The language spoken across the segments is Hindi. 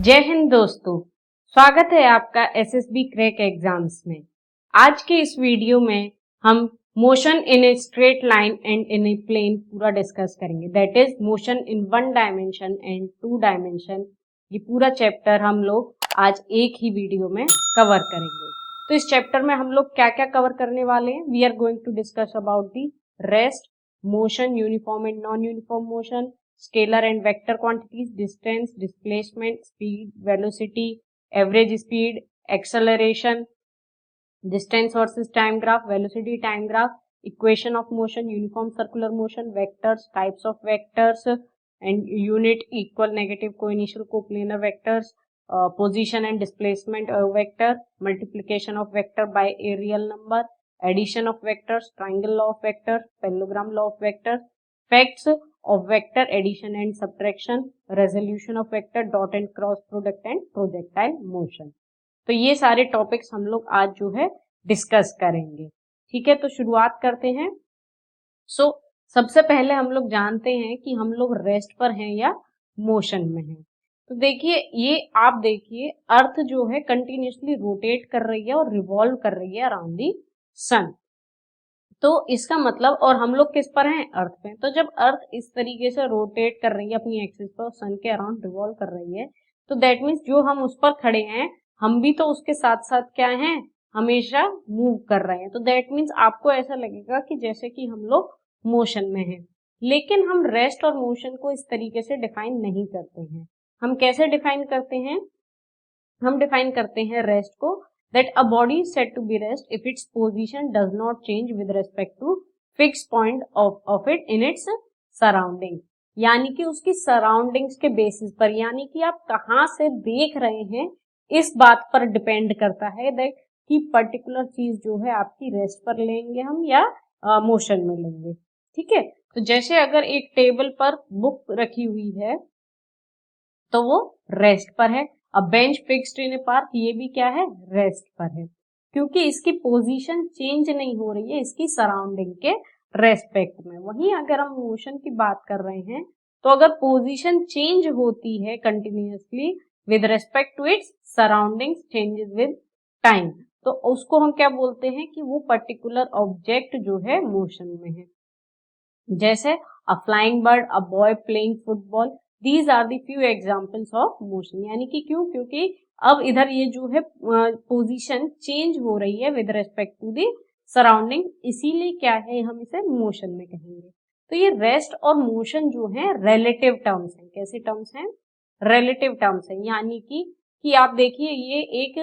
जय हिंद दोस्तों, स्वागत है आपका एसएसबी क्रैक एग्जाम्स में। आज के इस वीडियो में हम motion in a straight line and in a plane पूरा डिस्कस करेंगे। That is motion in 1 dimension and 2 dimension. ये पूरा चैप्टर हम लोग आज एक ही वीडियो में कवर करेंगे। तो इस चैप्टर में हम लोग क्या क्या कवर करने वाले हैं? We are going to discuss about the rest, motion, uniform and non uniform motion, scalar and vector quantities, distance, displacement, speed, velocity, average speed, acceleration, distance versus time graph, velocity time graph, equation of motion, uniform circular motion, vectors, types of vectors and unit, equal, negative, coinitial, coplanar vectors, position and displacement vector, multiplication of vector by a real number, addition of vectors, triangle law of vectors, parallelogram law of vectors, facts of vector addition and subtraction, resolution of vector, dot and cross product and projectile motion। तो ये सारे टॉपिक्स हम लोग आज जो है डिस्कस करेंगे। ठीक है, तो शुरुआत करते हैं। सबसे पहले हम लोग जानते हैं कि हम लोग रेस्ट पर हैं या मोशन में हैं। तो देखिए, ये आप देखिए, अर्थ जो है कंटिन्यूसली रोटेट कर रही है और रिवॉल्व कर रही है अराउंड दी सन। तो इसका मतलब, और हम लोग किस पर हैं? अर्थ पे। तो जब अर्थ इस तरीके से रोटेट कर रही है अपनी एक्सिस पर और सन के अराउंड रिवॉल्व कर रही है, तो दैट मीन्स जो हम उस पर खड़े हैं, हम भी तो उसके साथ साथ क्या हैं? हमेशा मूव कर रहे हैं। तो दैट मीन्स आपको ऐसा लगेगा कि जैसे कि हम लोग मोशन में हैं। लेकिन हम रेस्ट और मोशन को इस तरीके से डिफाइन नहीं करते हैं। हम कैसे डिफाइन करते हैं? हम डिफाइन करते हैं रेस्ट को, that a body is said to be rest if its position does not change with respect to fixed point of it in its surrounding। यानी कि उसकी सराउंडिंग्स के बेसिस पर, यानी कि आप कहाँ से देख रहे हैं इस बात पर डिपेंड करता है दैट कि पर्टिकुलर चीज जो है आपकी रेस्ट पर लेंगे हम या मोशन में लेंगे। ठीक है, तो जैसे अगर एक टेबल पर बुक रखी हुई है तो वो रेस्ट पर है। अब bench fixed in A park, ये भी क्या है? रेस्ट पर है, क्योंकि इसकी पोजीशन चेंज नहीं हो रही है इसकी सराउंडिंग के रेस्पेक्ट में। वहीं अगर हम मोशन की बात कर रहे हैं, तो अगर पोजीशन चेंज होती है continuously with respect to its surroundings changes with time, तो उसको हम क्या बोलते हैं कि वो पर्टिकुलर ऑब्जेक्ट जो है मोशन में है। जैसे a flying bird, a boy playing football, these are the few examples of motion. यानी कि क्यों? क्योंकि अब इधर ये जो है पोजीशन चेंज हो रही है with respect to the surrounding, इसीलिए क्या है, हम इसे मोशन में कहेंगे। तो ये रेस्ट और मोशन जो है रिलेटिव टर्म्स हैं। कैसे टर्म्स हैं? रिलेटिव टर्म्स हैं। यानी कि आप देखिए, ये एक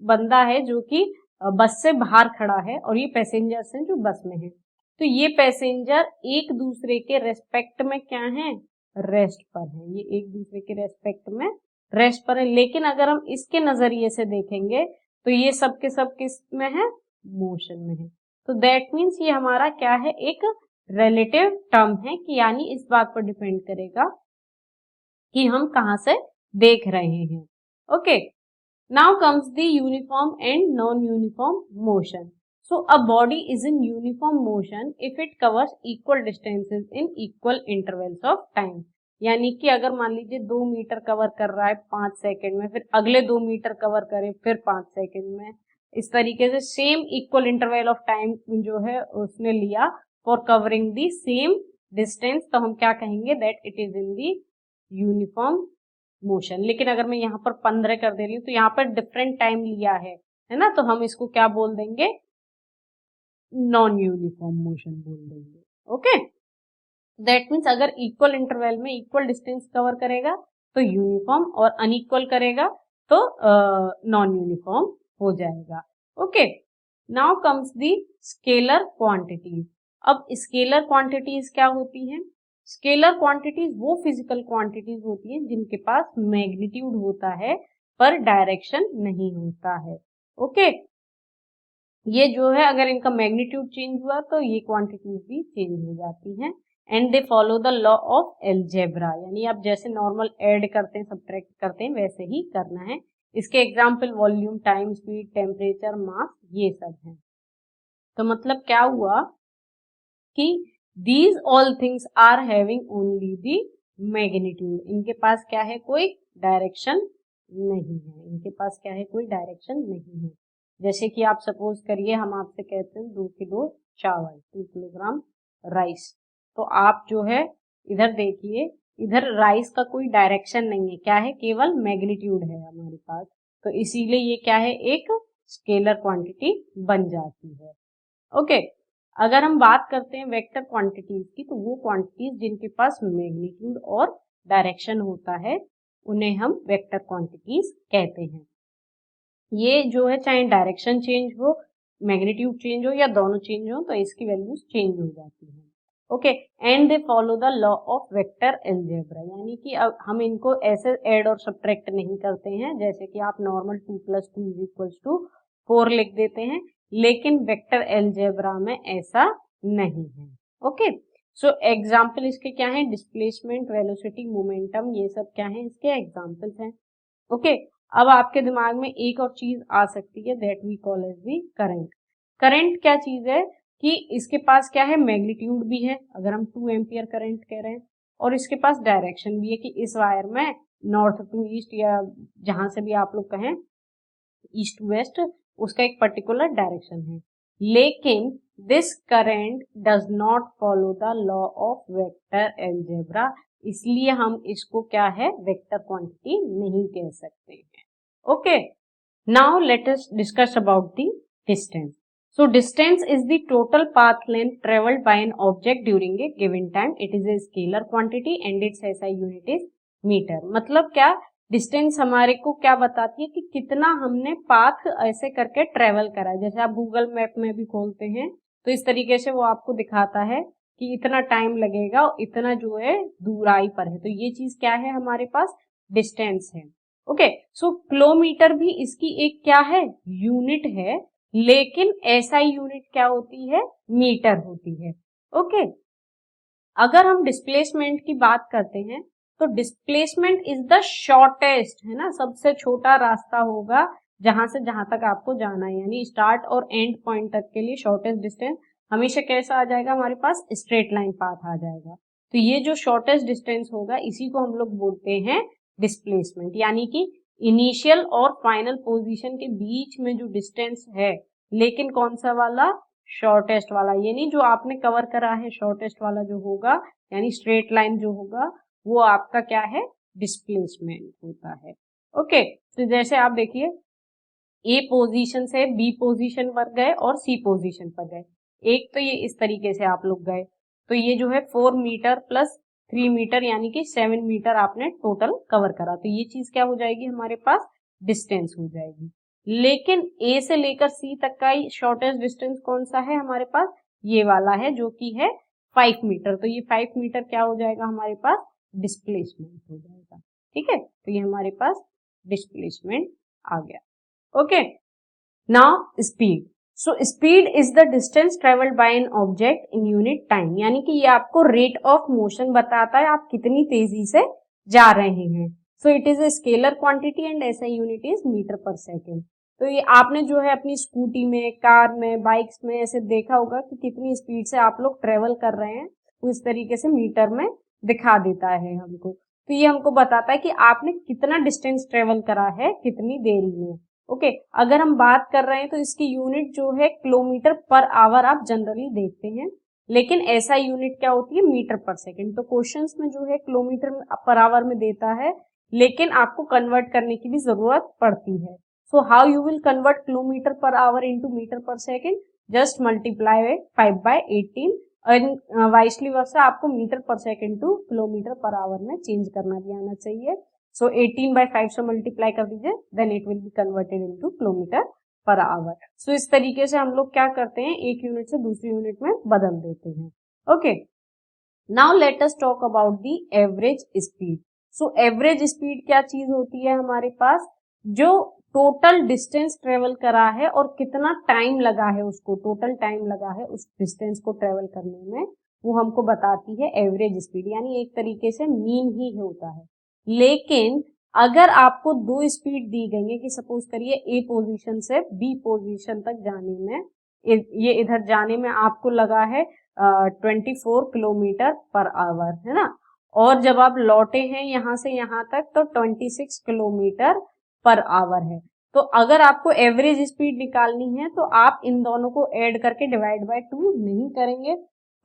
बंदा है जो कि बस से बाहर खड़ा है और ये पैसेंजर्स हैं जो बस में है। तो ये पैसेंजर एक दूसरे के रेस्पेक्ट में क्या है? रेस्ट पर है। ये एक दूसरे के रेस्पेक्ट में रेस्ट पर है। लेकिन अगर हम इसके नजरिए से देखेंगे तो ये सब के सब किस में है? मोशन में है। तो दैट मीन्स ये हमारा क्या है? एक रिलेटिव टर्म है, कि यानी इस बात पर डिपेंड करेगा कि हम कहां से देख रहे हैं। Okay, now comes the uniform and non uniform motion. So a body is in uniform motion if it covers equal distances in equal intervals of time। यानी कि अगर मान लीजिए 2 मीटर कवर कर रहा है 5 सेकेंड में, फिर अगले 2 मीटर कवर करे फिर 5 सेकेंड में, इस तरीके से same equal interval of time जो है उसने लिया for covering the same distance, तो हम क्या कहेंगे? That it is in the uniform motion. लेकिन अगर मैं यहाँ पर 15 कर दे रही हूँ तो यहाँ पर डिफरेंट टाइम लिया है ना, तो हम इसको क्या बोल देंगे? नॉन यूनिफॉर्म मोशन बोल देंगे। ओके, दैट मीन्स अगर इक्वल इंटरवल में इक्वल डिस्टेंस कवर करेगा तो यूनिफॉर्म, और अनइक्वल करेगा तो नॉन यूनिफॉर्म हो जाएगा। Okay, now comes the scalar quantities. अब स्केलर क्वांटिटीज क्या होती हैं? स्केलर क्वांटिटीज वो फिजिकल क्वांटिटीज होती हैं जिनके पास मैग्नीट्यूड होता है पर डायरेक्शन नहीं होता है। ओके, ये जो है अगर इनका मैग्नीट्यूड चेंज हुआ तो ये क्वांटिटीज भी चेंज हो जाती हैं। And they follow the law of algebra, यानी आप जैसे नॉर्मल ऐड करते हैं, सब्ट्रैक्ट करते हैं, वैसे ही करना है। इसके example volume, time, speed, temperature, mass, ये सब हैं। तो मतलब क्या हुआ कि these all things are having only the magnitude. इनके पास क्या है? कोई डायरेक्शन नहीं है, इनके पास क्या है, कोई डायरेक्शन नहीं है। जैसे कि आप सपोज करिए हम आपसे कहते हैं 2 किलो चावल, 2 किलोग्राम राइस, तो आप जो है इधर देखिए, इधर राइस का कोई डायरेक्शन नहीं है, क्या है, केवल मैग्नीट्यूड है हमारे पास, तो इसीलिए ये क्या है, एक स्केलर क्वांटिटी बन जाती है। ओके, अगर हम बात करते हैं वेक्टर क्वांटिटीज की, तो वो क्वांटिटीज जिनके पास मैग्नीट्यूड और डायरेक्शन होता है उन्हें हम वेक्टर क्वांटिटीज कहते हैं। ये जो है चाहे डायरेक्शन चेंज हो, मैग्नीट्यूड चेंज हो या दोनों चेंज हो, तो इसकी वैल्यूज चेंज हो जाती है। Okay, and they follow the law of vector algebra, यानी कि अब हम इनको ऐसे ऐड और सब्ट्रैक्ट नहीं करते हैं जैसे कि आप नॉर्मल 2 + 2 = 4 लिख देते हैं, लेकिन वेक्टर अलजेब्रा में ऐसा नहीं है। ओके, सो एग्जाम्पल इसके क्या है, डिस्प्लेसमेंट, वेलोसिटी, मोमेंटम, ये सब क्या है, इसके एग्जाम्पल्स हैं। ओके, अब आपके दिमाग में एक और चीज आ सकती है, that we call as the current. Current क्या चीज है कि इसके पास क्या है, मैग्नीट्यूड भी है, अगर हम 2 एम्पियर करंट कह रहे हैं, और इसके पास डायरेक्शन भी है कि इस वायर में नॉर्थ टू ईस्ट या जहां से भी आप लोग कहें ईस्ट टू वेस्ट, उसका एक पर्टिकुलर डायरेक्शन है। लेकिन this current does not follow the law of vector algebra, इसलिए हम इसको क्या है, वेक्टर क्वांटिटी नहीं कह सकते हैं। Okay, now let us discuss about the distance. So distance is the total path length traveled by an object during a given time. It is a scalar quantity and its SI unit is meter. मतलब क्या, डिस्टेंस हमारे को क्या बताती है कि कितना हमने पाथ ऐसे करके ट्रेवल करा है। जैसे आप गूगल मैप में भी खोलते हैं तो इस तरीके से वो आपको दिखाता है कि इतना टाइम लगेगा और इतना जो है दूराई पर है, तो ये चीज क्या है, हमारे पास डिस्टेंस है। ओके, सो किलोमीटर भी इसकी एक क्या है, यूनिट है, लेकिन एसआई यूनिट क्या होती है, मीटर होती है। ओके, अगर हम डिस्प्लेसमेंट की बात करते हैं तो डिस्प्लेसमेंट इज द शॉर्टेस्ट, है ना, सबसे छोटा रास्ता होगा जहां से जहां तक आपको जाना है, यानी स्टार्ट और एंड पॉइंट तक के लिए शॉर्टेस्ट डिस्टेंस हमेशा कैसा आ जाएगा, हमारे पास स्ट्रेट लाइन पाथ आ जाएगा। तो ये जो शॉर्टेस्ट डिस्टेंस होगा इसी को हम लोग बोलते हैं डिस्प्लेसमेंट, यानी कि इनिशियल और फाइनल पोजीशन के बीच में जो डिस्टेंस है, लेकिन कौन सा वाला, शॉर्टेस्ट वाला, यानी जो आपने कवर करा है शॉर्टेस्ट वाला जो होगा, यानी स्ट्रेट लाइन जो होगा वो आपका क्या है, डिस्प्लेसमेंट होता है। ओके, तो जैसे आप देखिए ए पोजीशन से बी पोजीशन पर गए और सी पोजीशन पर गए, एक तो ये इस तरीके से आप लोग गए, तो ये जो है 4 मीटर प्लस 3 मीटर यानी कि 7 मीटर आपने टोटल कवर करा, तो ये चीज क्या हो जाएगी, हमारे पास डिस्टेंस हो जाएगी। लेकिन ए से लेकर सी तक का शॉर्टेस्ट डिस्टेंस कौन सा है हमारे पास, ये वाला है जो कि है 5 मीटर, तो ये 5 मीटर क्या हो जाएगा, हमारे पास डिस्प्लेसमेंट हो जाएगा। ठीक है, तो ये हमारे पास डिस्प्लेसमेंट आ गया। Okay, now speed. So speed is the distance travelled by an object in unit time, यानी कि ये आपको रेट ऑफ मोशन बताता है आप कितनी तेजी से जा रहे हैं। सो it is a scalar quantity and ऐसा यूनिट इज मीटर पर सेकेंड। तो ये आपने जो है अपनी स्कूटी में, कार में, बाइक्स में ऐसे देखा होगा कि कितनी स्पीड से आप लोग ट्रेवल कर रहे हैं, वो इस तरीके से मीटर में दिखा देता है हमको। तो ये हमको बताता है कि आपने कितना डिस्टेंस ट्रेवल करा है कितनी देरी में। ओके, अगर हम बात कर रहे हैं तो इसकी यूनिट जो है किलोमीटर पर आवर आप जनरली देखते हैं, लेकिन ऐसा यूनिट क्या होती है, मीटर पर सेकंड। तो क्वेश्चंस में जो है किलोमीटर पर आवर में देता है, लेकिन आपको कन्वर्ट करने की भी जरूरत पड़ती है। So how you will convert kilometre per hour into metre per second, just multiply 5/18 और वाइसली वर्सा आपको metre per second to kilometre per hour में चेंज करना भी आना चाहिए। सो 18/5 से मल्टीप्लाई कर दीजिए, then it will be converted into kilometre per hour. So इस तरीके से हम लोग क्या करते हैं, एक यूनिट से दूसरी यूनिट में बदल देते हैं। Okay, now let us talk about the average speed. So average speed क्या चीज होती है हमारे पास, जो टोटल डिस्टेंस ट्रेवल करा है और कितना टाइम लगा है उसको, टोटल टाइम लगा है उस डिस्टेंस को ट्रेवल करने में, वो हमको बताती है एवरेज स्पीड, यानी एक तरीके से मीन ही होता है। लेकिन अगर आपको दो स्पीड दी गई है कि सपोज करिए ए पोजीशन से बी पोजीशन तक जाने में, ये इधर जाने में आपको लगा है 24 किलोमीटर पर आवर, है ना, और जब आप लौटे हैं यहां से यहां तक तो 26 किलोमीटर पर आवर है। तो अगर आपको एवरेज स्पीड निकालनी है तो आप इन दोनों को ऐड करके डिवाइड बाय 2 नहीं करेंगे।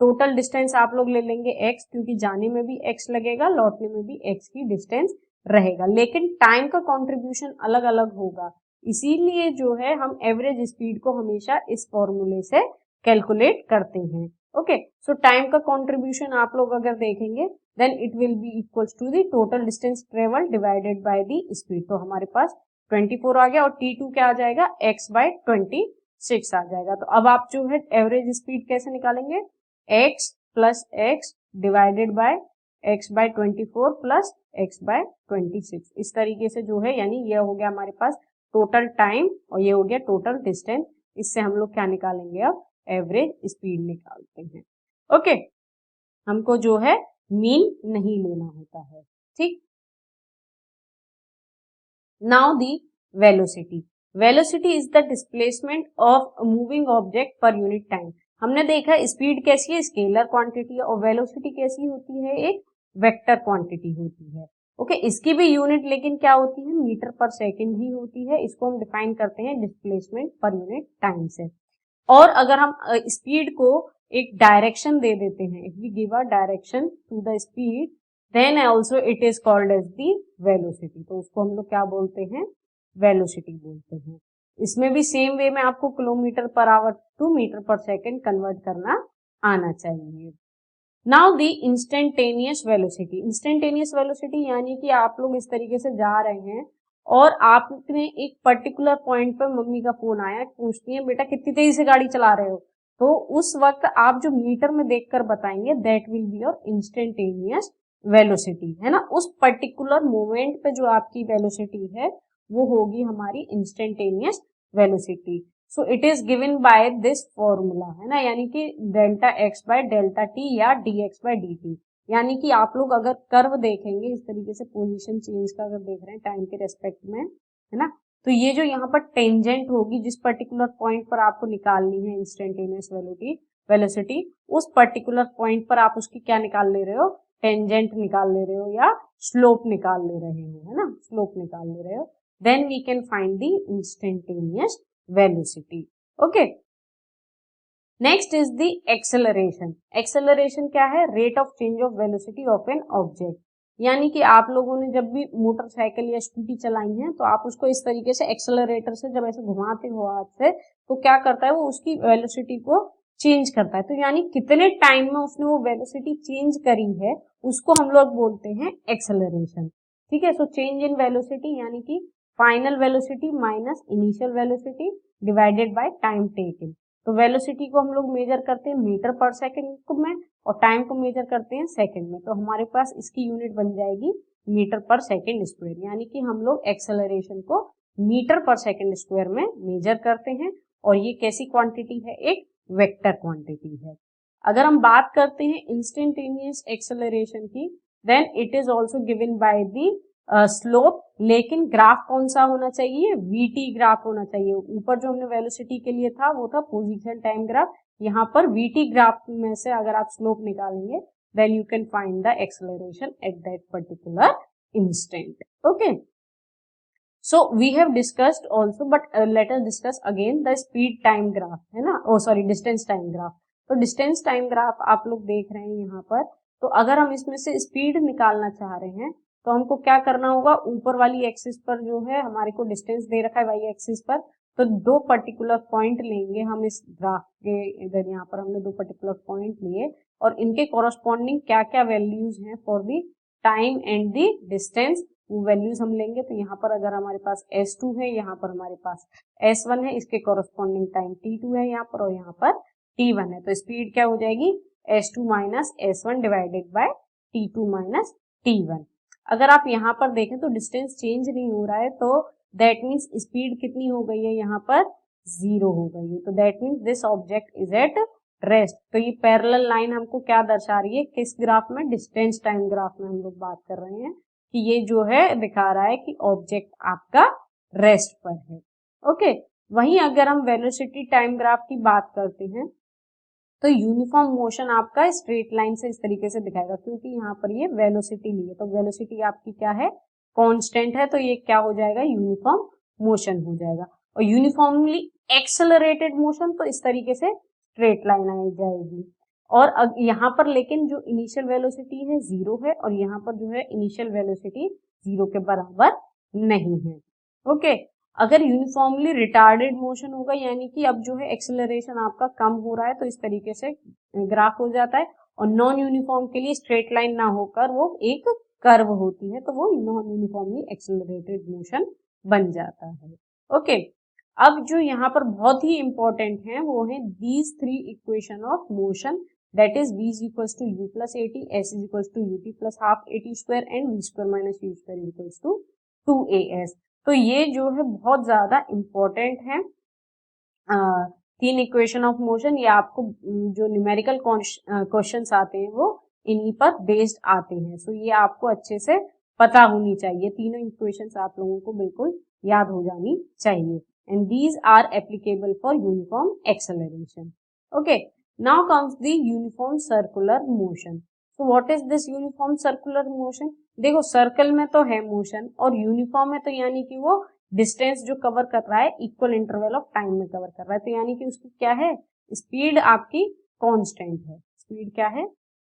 टोटल डिस्टेंस आप लोग ले लेंगे x, क्योंकि जाने में भी x लगेगा, लौटने में भी x की डिस्टेंस रहेगा, लेकिन टाइम का कंट्रीब्यूशन अलग अलग होगा। इसीलिए जो है हम एवरेज स्पीड को हमेशा इस फॉर्मूले से कैलकुलेट करते हैं। ओके, सो टाइम का कंट्रीब्यूशन आप लोग अगर देखेंगे then it will be equals to the total distance travel divided by the speed. तो हमारे पास 24 आ गया और t2 क्या आ जाएगा, x बाय 26 आ जाएगा। तो अब आप जो है एवरेज स्पीड कैसे निकालेंगे, x plus x divided by x by 24 plus x by 26, इस तरीके से जो है, यानी ये हो गया हमारे पास टोटल टाइम और ये हो गया टोटल डिस्टेंस। इससे हम लोग क्या निकालेंगे, अब एवरेज स्पीड निकालते हैं। ओके, हमको जो है मीन नहीं लेना होता है, ठीक। Now the velocity. Velocity is the displacement of moving object per unit time. हमने देखा स्पीड कैसी है, स्केलर क्वांटिटी है, और वेलोसिटी कैसी होती है, एक वेक्टर क्वांटिटी होती है। ओके, इसकी भी यूनिट लेकिन क्या होती है, मीटर पर सेकंड ही होती है। इसको हम डिफाइन करते हैं डिस्प्लेसमेंट पर यूनिट टाइम से। और अगर हम स्पीड को एक डायरेक्शन दे देते हैं, if we give a direction to the speed then also it is called as the velocity. तो उसको हम लोग क्या बोलते हैं, वेलोसिटी बोलते हैं। इसमें भी सेम वे में आपको kilometre per hour to metre per second convert करना आना चाहिए। Now the instantaneous velocity. Instantaneous velocity यानी कि आप लोग इस तरीके से जा रहे हैं और आपने एक पर्टिकुलर पॉइंट पर मम्मी का फोन आया, पूछती है बेटा कितनी तेजी से गाड़ी चला रहे हो, तो उस वक्त आप जो मीटर में देखकर बताएंगे that will be your instantaneous velocity, है ना। उस पर्टिकुलर मोमेंट पे जो आपकी वेलोसिटी है वो होगी हमारी instantaneous velocity. So it is given by this formula, है ना, यानी कि delta x by delta t या d x by d t. यानी कि आप लोग अगर कर्व देखेंगे इस तरीके से, पोजीशन चेंज का अगर देख रहे हैं टाइम के रेस्पेक्ट में, है ना, तो ये जो यहाँ पर टेंजेंट होगी जिस पर्टिकुलर पॉइंट पर आपको निकालनी है इंस्टेंटेनियस वेलोसिटी, उस पर्टिकुलर पॉइंट पर आप उसकी क्या निकाल ले रहे हो, टेंजेंट निकाल ले रहे हो या स्लोप निकाल ले रहे हो, है ना, स्लोप निकाल ले रहे हो, then we can find the instantaneous velocity. Okay, next is the acceleration. Acceleration क्या है, rate of change of velocity of an object. यानी कि आप लोगों ने जब भी मोटरसाइकिल या स्कूटी चलाई है तो आप उसको इस तरीके से एक्सेलरेटर से जब ऐसे घुमाते हो हाथ से, तो क्या करता है वो उसकी वेलोसिटी को चेंज करता है। तो यानी कितने टाइम में उसने वो वेलोसिटी चेंज करी है उसको हम लोग बोलते हैं एक्सेलरेशन, ठीक है। सो चेंज इन वेलोसिटी यानी कि final velocity minus initial velocity divided by time taken. तो वेलोसिटी को हम लोग मेजर करते हैं मीटर पर सेकंड में और टाइम को मेजर करते हैं सेकंड में। तो हमारे पास इसकी यूनिट बन जाएगी मीटर पर सेकंड स्क्वायर, यानी कि हम लोग एक्सेलरेशन को मीटर पर सेकंड स्क्वायर में मेजर करते हैं। और ये कैसी क्वांटिटी है, एक वेक्टर क्वांटिटी है। अगर हम बात करते हैं इंस्टेंटेनियस एक्सेलरेशन की, then it is also given by the slope, लेकिन ग्राफ कौन सा होना चाहिए, वीटी ग्राफ होना चाहिए। ऊपर जो हमने वेलोसिटी के लिए था वो था पोजीशन टाइम ग्राफ, यहाँ पर वीटी ग्राफ में से अगर आप स्लोप निकालेंगे then you can find the acceleration at that particular instant. Okay, so we have discussed also, but let us discuss again the speed time graph, है ना, oh sorry distance time graph. तो डिस्टेंस टाइम ग्राफ आप लोग देख रहे हैं यहाँ पर। तो अगर हम इसमें से स्पीड निकालना चाह रहे हैं तो हमको क्या करना होगा, ऊपर वाली एक्सिस पर जो है हमारे को डिस्टेंस दे रखा है वाई एक्सिस पर, तो दो पर्टिकुलर पॉइंट लेंगे हम इस ग्राफ के। इधर यहाँ पर हमने दो पर्टिकुलर पॉइंट लिए और इनके कॉरस्पॉन्डिंग क्या क्या वैल्यूज हैं for the time and the distance, वो वैल्यूज हम लेंगे। तो यहाँ पर अगर हमारे पास S2 है, यहाँ पर हमारे पास S1 है, इसके कॉरस्पॉन्डिंग टाइम T2 है यहाँ पर, और यहाँ पर T1 है। तो स्पीड क्या हो जाएगी, S2 minus S1 divided by T2 minus T1। अगर आप यहाँ पर देखें तो डिस्टेंस चेंज नहीं हो रहा है, तो दैट मीन्स स्पीड कितनी हो गई है, यहाँ पर 0 हो गई है। तो that means this object is at rest. तो ये पैरेलल लाइन हमको क्या दर्शा रही है, किस ग्राफ में, डिस्टेंस टाइम ग्राफ में हम लोग बात कर रहे हैं कि ये जो है दिखा रहा है कि ऑब्जेक्ट आपका रेस्ट पर है। ओके, वहीं अगर हम वेलोसिटी टाइम ग्राफ की बात करते हैं तो यूनिफॉर्म मोशन आपका स्ट्रेट लाइन से इस तरीके से दिखाएगा, क्योंकि यहाँ पर ये वेलोसिटी ली है। तो वेलोसिटी आपकी क्या है, कांस्टेंट है तो ये क्या हो जाएगा, यूनिफॉर्म मोशन हो जाएगा। और यूनिफॉर्मली एक्सेलरेटेड मोशन तो इस तरीके से स्ट्रेट लाइन आ जाएगी। और यहाँ पर लेकिन जो इनिशियल वेलोसिटी है 0 है और यहाँ पर जो है इनिशियल वेलोसिटी 0 के बराबर नहीं है। ओके, अगर यूनिफॉर्मली रिटार्डेड मोशन होगा यानी कि अब जो है एक्सेलरेशन आपका कम हो रहा है तो इस तरीके से ग्राफ हो जाता है। और नॉन यूनिफॉर्म के लिए स्ट्रेट लाइन ना होकर वो एक कर्व होती है तो वो नॉन यूनिफॉर्मली एक्सेलरेटेड मोशन बन जाता है। ओके, अब जो यहाँ पर बहुत ही इंपॉर्टेंट है वो है these 3 equation of motion, that is v is equals to u plus at, s is equals to ut plus half at square and v square minus u square equals to 2as। तो ये जो है बहुत ज्यादा इंपॉर्टेंट है। 3 इक्वेशन ऑफ मोशन, ये आपको जो न्यूमेरिकल क्वेश्चंस आते हैं वो इन्हीं पर बेस्ड आते हैं। सो ये आपको अच्छे से पता होनी चाहिए, तीनों इक्वेशंस आप लोगों को बिल्कुल याद हो जानी चाहिए। And these are applicable for uniform acceleration. Okay, now comes the uniform circular motion। so what is this uniform circular motion? देखो सर्कल में तो है मोशन और यूनिफॉर्म में तो यानी कि वो डिस्टेंस जो कवर कर रहा है इक्वल इंटरवल ऑफ टाइम में कवर कर रहा है, तो यानी कि उसकी क्या है, स्पीड आपकी कांस्टेंट है। स्पीड क्या है,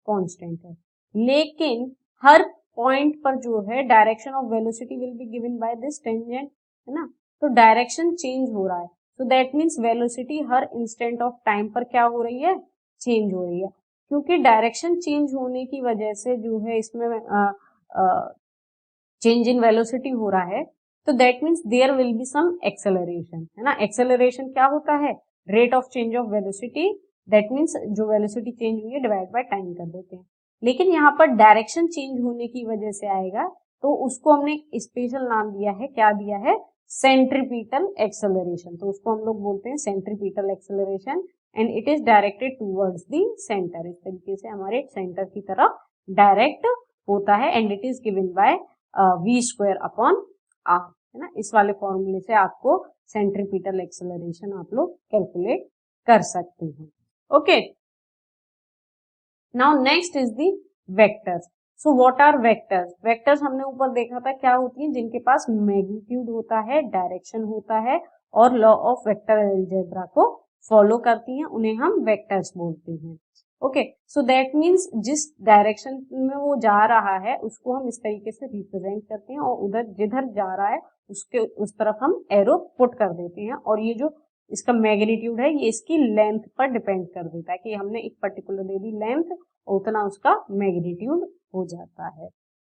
कांस्टेंट है। लेकिन हर पॉइंट पर जो है direction of velocity will be given by this tangent, है ना। तो डायरेक्शन चेंज हो रहा है, तो that means velocity her instant of time पर क्या हो रही है, चेंज हो रही है। क्योंकि डायरेक्शन चेंज होने की वजह से जो है इसमें चेंज इन वेलोसिटी हो रहा है, तो that means there will be some acceleration, है ना। एक्सेलरेशन क्या होता है, rate of change of velocity, that means जो वेलोसिटी चेंज हुई है डिवाइड बाय टाइम कर देते हैं। लेकिन यहाँ पर डायरेक्शन चेंज होने की वजह से आएगा तो उसको हमने एक स्पेशल नाम दिया है, क्या दिया है, सेंट्रीपिटल एक्सेलरेशन। तो उसको हम लोग बोलते हैं centripetal acceleration and it is directed towards the centre. इस तरीके से हमारे सेंटर की तरफ डायरेक्ट होता है and it is given bye v square upon r, है ना। इस वाले फॉर्मूले से आपको सेंट्रीपिटल एक्सेलरेशन आप लोग कैलकुलेट कर सकते हैं। Okay, now next is the vectors. So what are vectors? Vectors हमने ऊपर देखा था क्या होती हैं, जिनके पास मैग्नीट्यूड होता है, डायरेक्शन होता है और लॉ ऑफ वेक्टर अलजेब्रा को फॉलो करती हैं, उन्हें हम वेक्टर्स बोलते हैं। ओके, सो दैट मीन्स जिस डायरेक्शन में वो जा रहा है उसको हम इस तरीके से रिप्रेजेंट करते हैं और उधर जिधर जा रहा है उसके उस तरफ हम एरो पुट कर देते हैं। और ये जो इसका मैग्नीट्यूड है ये इसकी लेंथ पर डिपेंड कर देता है कि हमने एक पर्टिकुलर दे दी लेंथ, उतना उसका मैग्नीट्यूड हो जाता है।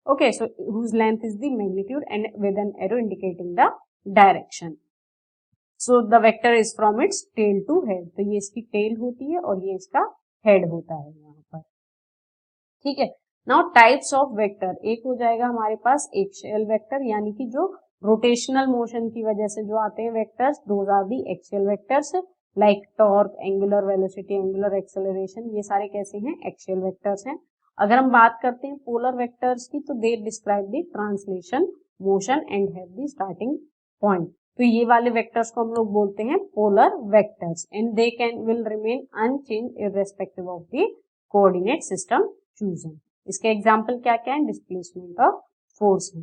Okay, so whose length is the magnitude and with an arrow indicating the direction. So the vector is from its tail to head। तो ये इसकी टेल होती है और ये इसका हेड होता है यहाँ पर, ठीक है। नाउ टाइप्स ऑफ वेक्टर, एक हो जाएगा हमारे पास एक्सियल वेक्टर, यानी कि जो रोटेशनल मोशन की वजह से जो आते हैं vectors, those are the axial vectors, like torque, angular velocity, angular acceleration, ये सारे कैसे हैं, एक्सियल वेक्टर्स हैं। अगर हम बात करते हैं पोलर वेक्टर्स की तो they describe the translation motion and have the starting point. तो ये वाले वेक्टर्स को हम लोग बोलते हैं polar vectors and they can will remain unchanged irrespective of the coordinate system chosen. इसके एग्जांपल क्या क्या है, डिस्प्लेसमेंट ऑफ फोर्स है।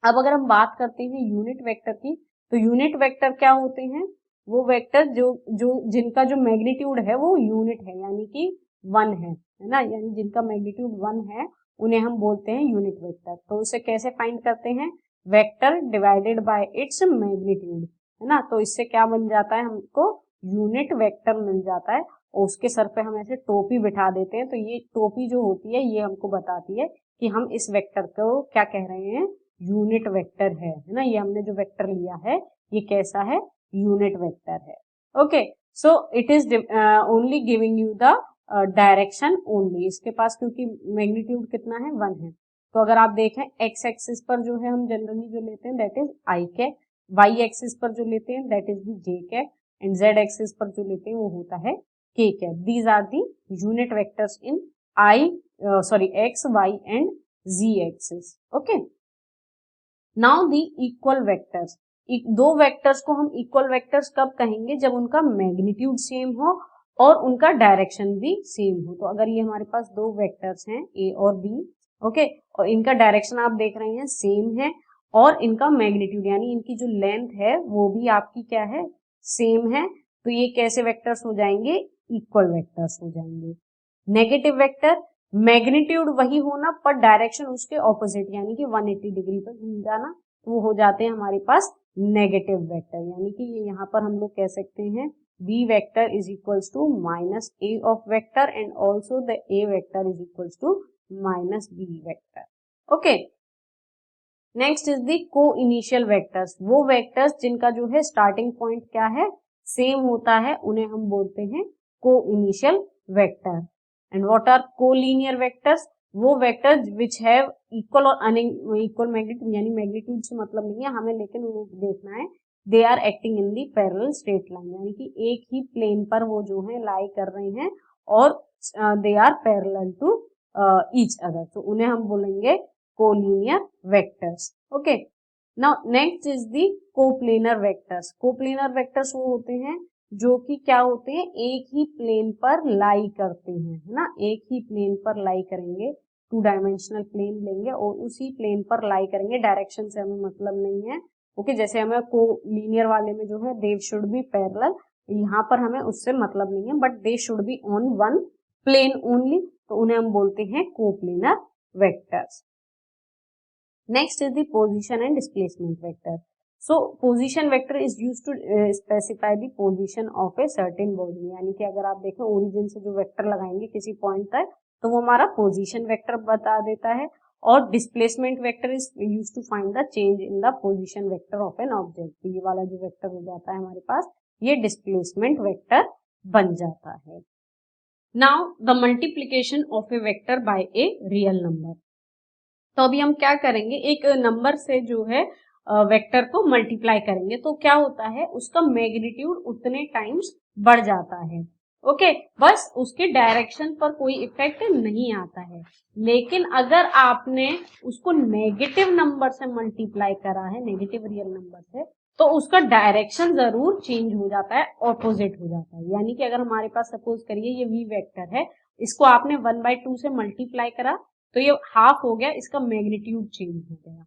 अब अगर हम बात करते हैं यूनिट वेक्टर की, तो यूनिट वेक्टर क्या होते हैं, वो वेक्टर जो जिनका जो मैग्नीट्यूड है वो यूनिट है, यानी कि 1 है ना, यानी जिनका मैग्नीट्यूड 1 है उन्हें हम बोलते हैं यूनिट वेक्टर। तो उसे कैसे फाइंड करते हैं, vector divided by its magnitude, है ना। तो इससे क्या बन जाता है, हमको यूनिट वेक्टर मिल जाता है और उसके सर पे हम ऐसे टोपी बिठा देते हैं। तो ये टोपी जो होती है ये हमको बताती है कि हम इस वेक्टर को क्या कह रहे हैं, यूनिट वेक्टर है ना। ये हमने जो वेक्टर लिया है ये कैसा है, यूनिट वेक्टर है। Okay, so it is only giving you the direction only. इसके पास क्योंकि मैग्नीट्यूड कितना है, 1 है। तो अगर आप देखें एक्स एक्सिस पर जो है हम जनरली जो लेते हैं that is i cap, y axis पर जो लेते हैं that is the j cap and z axis पर जो लेते हैं वो होता है k cap. These are the unit vectors in x, y and z axis. Okay, now the equal vectors. दो वेक्टर्स को हम इक्वल वेक्टर्स कब कहेंगे, जब उनका मैग्नीट्यूड सेम हो और उनका डायरेक्शन भी सेम हो। तो अगर ये हमारे पास दो वेक्टर्स हैं ए और बी ओके, और इनका डायरेक्शन आप देख रहे हैं सेम है, और इनका मैग्नीट्यूड यानी इनकी जो लेंथ है वो भी आपकी क्या है, सेम है। तो ये कैसे वेक्टर्स हो जाएंगे, इक्वल वेक्टर्स हो जाएंगे। नेगेटिव वेक्टर, मैग्नीट्यूड वही होना पर डायरेक्शन उसके ऑपोजिट यानी कि 180 डिग्री पर घूम जाना, तो वो हो जाते हैं हमारे पास नेगेटिव वेक्टर। यानी कि ये यहाँ पर हम लोग कह सकते हैं b vector is equals to minus a of vector and also the a vector is equals to minus b vector. Okay, next is the coinitial vectors, वो वेक्टर्स जिनका जो है स्टार्टिंग पॉइंट क्या है, सेम होता है, उन्हें हम बोलते हैं coinitial vector. And what are collinear vectors, वो वेक्टर्स विच हैव इक्वल और अनइक्वल मैग्नीट्यूड, यानी मैग्नीट्यूड से मतलब नहीं है हमें, लेकिन वो देखना है they are acting in the parallel straight line, यानी कि एक ही प्लेन पर वो जो है लाई कर रहे हैं और they are parallel to each other, तो उन्हें हम बोलेंगे collinear vectors. Okay, now next is the coplanar vectors. Coplanar vectors वो होते हैं जो कि क्या होते हैं, एक ही प्लेन पर लाई करते हैं, है ना, एक ही प्लेन पर लाई करेंगे, टू डायमेंशनल प्लेन लेंगे और उसी प्लेन पर लाई करेंगे, डायरेक्शन से हमें मतलब नहीं है। ओके, जैसे हमें कोलिनियर वाले में जो है दे शुड बी पैरेलल, यहाँ पर हमें उससे मतलब नहीं है, but they should be on one plane only, तो उन्हें हम बोलते हैं coplanar vectors. Next is the position and displacement vector. So position vector is used to specify the position of a certain body, यानी कि अगर आप देखें ओरिजिन से जो वेक्टर लगाएंगे किसी पॉइंट तक तो वो हमारा पोजीशन वेक्टर बता देता है, और displacement vector is used to find the change in the position vector of an object. तो ये वाला जो वेक्टर हो जाता है हमारे पास, ये डिस्प्लेसमेंट वेक्टर बन जाता है। Now the multiplication of A vector by a real number. तो अभी हम क्या करेंगे, एक नंबर से जो है वेक्टर को मल्टीप्लाई करेंगे, तो क्या होता है उसका मैग्नीट्यूड उतने टाइम्स बढ़ जाता है। ओके, बस उसके डायरेक्शन पर कोई इफेक्ट नहीं आता है, लेकिन अगर आपने उसको नेगेटिव नंबर से मल्टीप्लाई करा है, नेगेटिव रियल नंबर से, तो उसका डायरेक्शन जरूर चेंज हो जाता है, ऑपोजिट हो जाता है। यानी कि अगर हमारे पास सपोज करिए ये v वेक्टर है, इसको आपने 1/2 से मल्टीप्लाई करा तो ये हाफ हो गया, इसका मैग्नीट्यूड चेंज हो गया।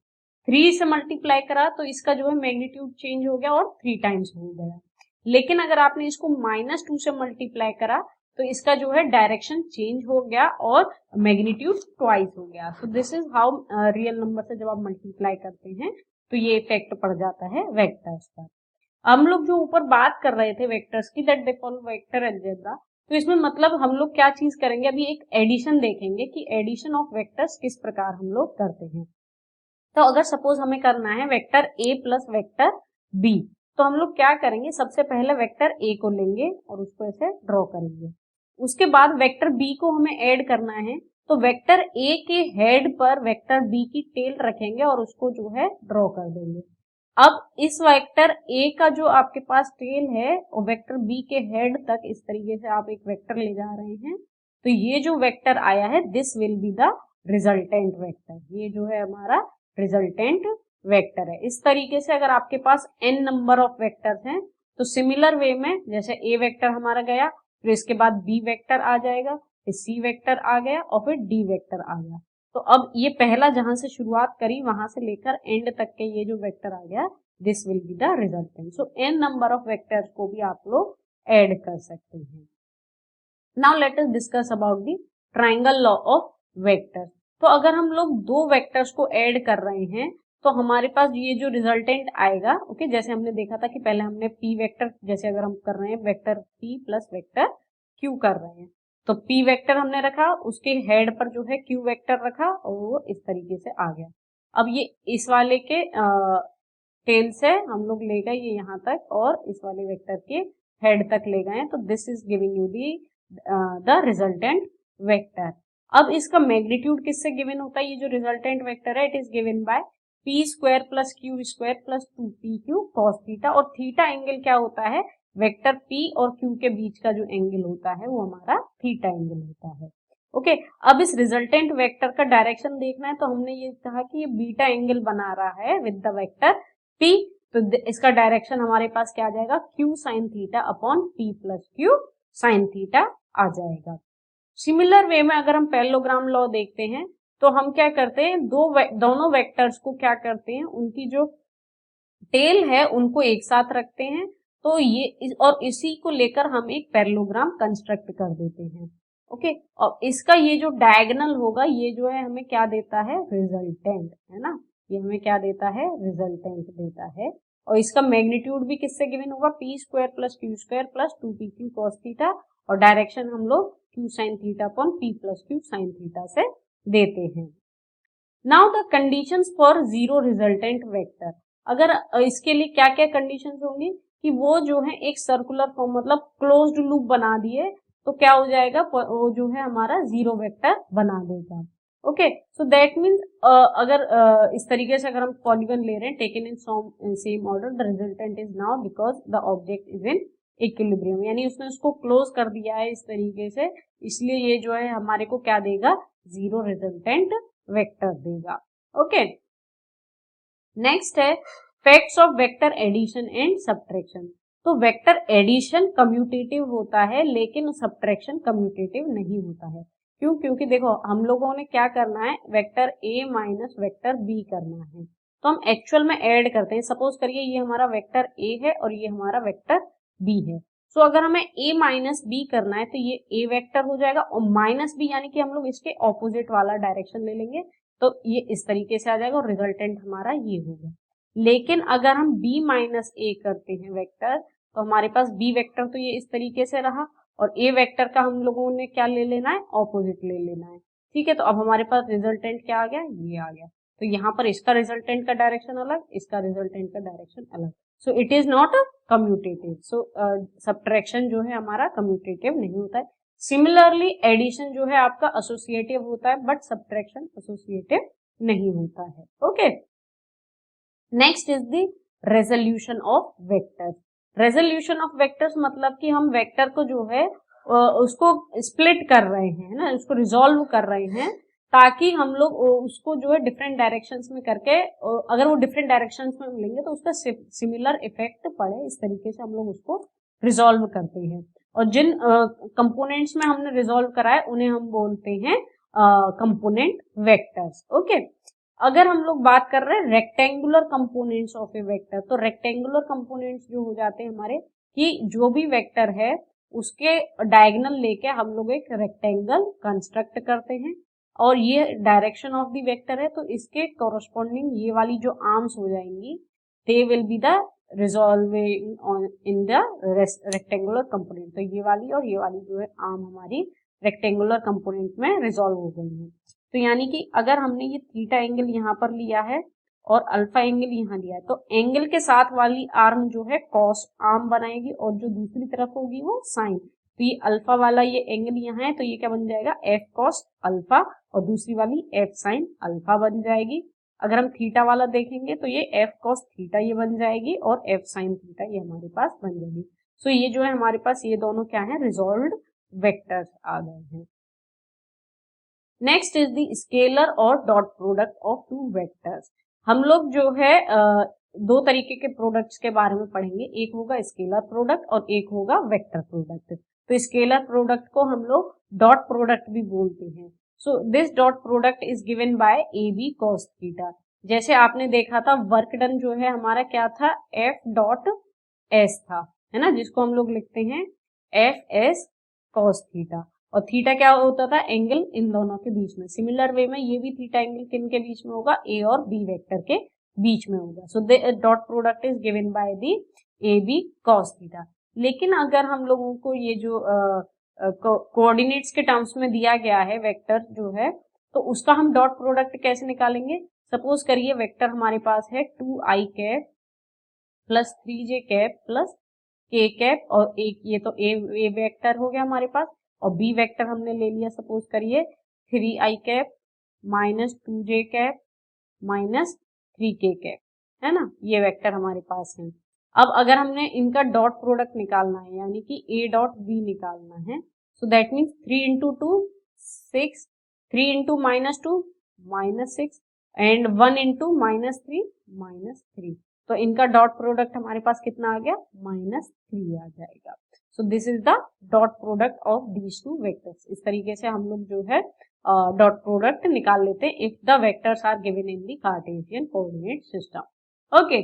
3 से मल्टीप्लाई करा तो इसका जो है मैग्नीट्यूड चेंज हो गया और 3 टाइम्स हो गया। लेकिन अगर आपने इसको -2 से मल्टीप्लाई करा तो इसका जो है डायरेक्शन चेंज हो गया और मैग्नीट्यूड ट्वाइस हो गया। So this is how real number से जब आप मल्टीप्लाई करते हैं तो ये इफेक्ट पड़ जाता है वेक्टर्स पर। हम लोग जो ऊपर बात कर रहे थे वेक्टर्स की, that they follow vector algebra, तो इसमें मतलब हम लोग क्या चीज करेंगे, अभी एक एडिशन देखेंगे कि एडिशन ऑफ वेक्टर्स किस प्रकार हम लोग करते हैं। तो अगर सपोज हमें करना है vector a plus vector b, तो हम लोग क्या करेंगे, सबसे पहले वेक्टर a को लेंगे और उसको ऐसे ड्रॉ करेंगे। उसके बाद वेक्टर b को हमें ऐड करना है, तो वेक्टर a के हेड पर वेक्टर b की टेल रखेंगे और उसको जो है ड्रॉ कर देंगे। अब इस वेक्टर a का जो आपके पास टेल है और वेक्टर b के हेड तक इस तरीके से आप एक वेक्टर ले जा रहे हैं, तो ये जो वेक्टर आया है this will be the resultant vector, ये जो है हमारा रिजल्टेंट वेक्टर है। इस तरीके से अगर आपके पास n नंबर ऑफ वेक्टर्स हैं तो सिमिलर वे में जैसे a वेक्टर हमारा गया, फिर इसके बाद b वेक्टर आ जाएगा, फिर c वेक्टर आ गया और फिर d वेक्टर आ गया। तो अब ये पहला जहां से शुरुआत करी वहां से लेकर एंड तक के ये जो वेक्टर आ गया, this will be the resultant. So n number of vectors को भी आप लोग ऐड कर सकते हैं। Now let us discuss about the triangle law of vector. तो अगर हम लोग दो वेक्टर्स को ऐड कर रहे हैं तो हमारे पास ये जो रिजल्टेंट आएगा, ओके, जैसे हमने देखा था कि पहले हमने p वेक्टर, जैसे अगर हम कर रहे हैं vector p plus vector q कर रहे हैं, तो p वेक्टर हमने रखा, उसके हेड पर जो है q वेक्टर रखा और वो इस तरीके से आ गया। अब ये इस वाले के टेल से हम लोग ले गए ये यहाँ तक और इस वाले वेक्टर के हेड तक ले गए, तो this is giving you the resultant vector. अब इसका मैग्नीट्यूड किससे गिवन होता है, ये जो रिजल्टेंट वेक्टर है it is given bye p square plus q square plus 2pq cos theta, और थीटा एंगल क्या होता है, वेक्टर p और q के बीच का जो एंगल होता है वो हमारा थीटा एंगल होता है। ओके, अब इस रिजल्टेंट वेक्टर का डायरेक्शन देखना है, तो हमने ये कहा कि ये बीटा एंगल बना रहा है विद द वेक्टर p, तो इसका डायरेक्शन हमारे पास क्या आ जाएगा, q sine theta upon p plus q sine theta आ जाएगा। सिमिलर वे में अगर हम पैरेललोग्राम लॉ देखते हैं तो हम क्या करते हैं, दोनों वेक्टर्स को क्या करते हैं, उनकी जो टेल है उनको एक साथ रखते हैं, तो ये और इसी को लेकर हम एक पैरेललोग्राम कंस्ट्रक्ट कर देते हैं। ओके, और इसका ये जो डायगोनल होगा ये जो है हमें क्या देता है, रिजल्टेंट, है ना, ये हमें क्या देता है, रिजल्टेंट देता है। और इसका मैग्नीट्यूड भी किससे गिवन होगा, P square plus Q square plus 2pq cos theta, और डायरेक्शन हम लोग q sin theta upon p plus q sin theta से देते हैं। Now the conditions for zero resultant vector, अगर इसके लिए क्या क्या कंडीशंस होंगी कि वो जो है एक सर्कुलर फॉर्म मतलब क्लोज्ड लूप बना दिए, तो क्या हो जाएगा, वो जो है हमारा जीरो वेक्टर बना देगा। ओके, सो दैट मीन्स अगर इस तरीके से अगर हम पॉलीगन ले रहे हैं taken in same order, the resultant is now because the object is in equilibrium, यानी उसने उसको क्लोज कर दिया है इस तरीके से, इसलिए ये जो है हमारे को क्या देगा, जीरो रिजल्टेंट वेक्टर देगा। ओके, नेक्स्ट है facts of vector addition and subtraction. तो वेक्टर एडिशन कम्यूटेटिव होता है लेकिन सब्ट्रैक्शन कम्यूटेटिव नहीं होता है। क्यों, क्योंकि देखो हम लोगों ने क्या करना है, vector a minus vector b करना है, तो हम एक्चुअल में ऐड करते हैं। सपोज करिए ये हमारा वेक्टर a है और ये हमारा वेक्टर b है, सो अगर हमें a माइनस b करना है तो ये a वेक्टर हो जाएगा, और माइनस b यानी कि हम लोग इसके ऑपोजिट वाला डायरेक्शन ले लेंगे, तो ये इस तरीके से आ जाएगा और रिजल्टेंट हमारा ये होगा। लेकिन अगर हम b माइनस a करते हैं वेक्टर, तो हमारे पास b वेक्टर तो ये इस तरीके से रहा, और a वेक्टर का हम लोगों ने क्या ले लेना है, ऑपोजिट ले लेना है। ठीक है, तो अब हमारे पास रिजल्टेंट क्या आ गया, ये आ गया। तो यहाँ पर इसका रिजल्टेंट का डायरेक्शन अलग, इसका रिजल्टेंट का डायरेक्शन अलग, सो it is not commutative. So subtraction जो है हमारा कम्यूटेटिव नहीं होता है। सिमिलरली एडिशन जो है आपका एसोसिएटिव होता है, बट सब्ट्रैक्शन एसोसिएटिव नहीं होता है। Okay, next is the resolution of vectors. Resolution of vectors मतलब कि हम वेक्टर को जो है उसको स्प्लिट कर रहे हैं ना, उसको रिजॉल्व कर रहे हैं, ताकि हम लोग उसको जो है डिफरेंट डायरेक्शंस में करके, अगर वो डिफरेंट डायरेक्शंस में मिलेंगे तो उसका सिमिलर इफेक्ट पड़े, इस तरीके से हम लोग उसको रिजॉल्व करते हैं। और जिन कंपोनेंट्स में हमने रिजॉल्व करा है उन्हें हम बोलते हैं कंपोनेंट वेक्टर्स। ओके, अगर हम लोग बात कर रहे हैं rectangular components of A vector, तो रेक्टेंगुलर कंपोनेंट्स जो हो जाते हैं हमारे, कि जो भी वेक्टर है उसके डायगोनल लेके हम लोग एक रेक्टेंगल कंस्ट्रक्ट करते हैं, और ये डायरेक्शन ऑफ द वेक्टर है, तो इसके कॉरस्पॉन्डिंग ये वाली जो आर्म्स हो जाएंगी, they will be the resolving in the rectangular component. तो ये वाली और ये वाली जो है आर्म हमारी रेक्टेंगुलर कंपोनेंट में रिजॉल्व हो गई है। तो यानी कि अगर हमने ये थीटा एंगल यहाँ पर लिया है और अल्फा एंगल यहाँ लिया है, तो एंगल के साथ वाली आर्म जो है कॉस आर्म बनाएगी, और जो दूसरी तरफ होगी वो साइन। तो ये अल्फा वाला ये एंगल यहाँ है, तो ये क्या बन जाएगा, एफ कॉस अल्फा, और दूसरी वाली एफ साइन अल्फा बन जाएगी। अगर हम थीटा वाला देखेंगे तो ये एफ कॉस थीटा ये बन जाएगी, और एफ साइन थीटा ये हमारे पास बन जाएगी। सो ये जो है हमारे पास ये दोनों क्या है, रिजॉल्व्ड वेक्टर्स आ गए हैं। नेक्स्ट इज द स्केलर और dot product of two vectors. हम लोग जो है दो तरीके के प्रोडक्ट्स के बारे में पढ़ेंगे, एक होगा स्केलर प्रोडक्ट और एक होगा वेक्टर प्रोडक्ट। तो स्केलर प्रोडक्ट को हम लोग डॉट प्रोडक्ट भी बोलते हैं। So this dot product is given by a b cos theta. जैसे आपने देखा था वर्क डन जो है हमारा क्या था, एफ डॉट एस था, है ना, जिसको हम लोग लिखते हैं एफ एस कॉस थीटा, और थीटा क्या होता था, एंगल इन दोनों के बीच में। सिमिलर वे में ये भी थीटा एंगल किन के बीच में होगा, ए और बी वेक्टर के बीच में होगा। So the dot product is given by the a b cos theta. लेकिन अगर हम लोगों को ये जो कोऑर्डिनेट्स के टर्म्स में दिया गया है वेक्टर जो है, तो उसका हम डॉट प्रोडक्ट कैसे निकालेंगे। सपोज करिए वेक्टर हमारे पास है 2i cap plus 3j cap plus k cap, और एक ये तो ए वेक्टर हो गया हमारे पास, और बी वेक्टर हमने ले लिया सपोज करिए 3i cap minus 2j cap minus 3k cap, है ना, ये वेक्टर हमारे पास है। अब अगर हमने इनका डॉट प्रोडक्ट निकालना है, यानी कि a डॉट b निकालना है, so that means 3 into 2 6, 3 into minus 2 minus 6, and 1 into minus 3 minus 3। तो इनका डॉट प्रोडक्ट हमारे पास कितना आ गया, माइनस 3 आ जाएगा। So this is the dot product of these two vectors. इस तरीके से हम लोग जो है डॉट प्रोडक्ट निकाल लेते हैं if the vectors are given in the Cartesian coordinate system. Okay,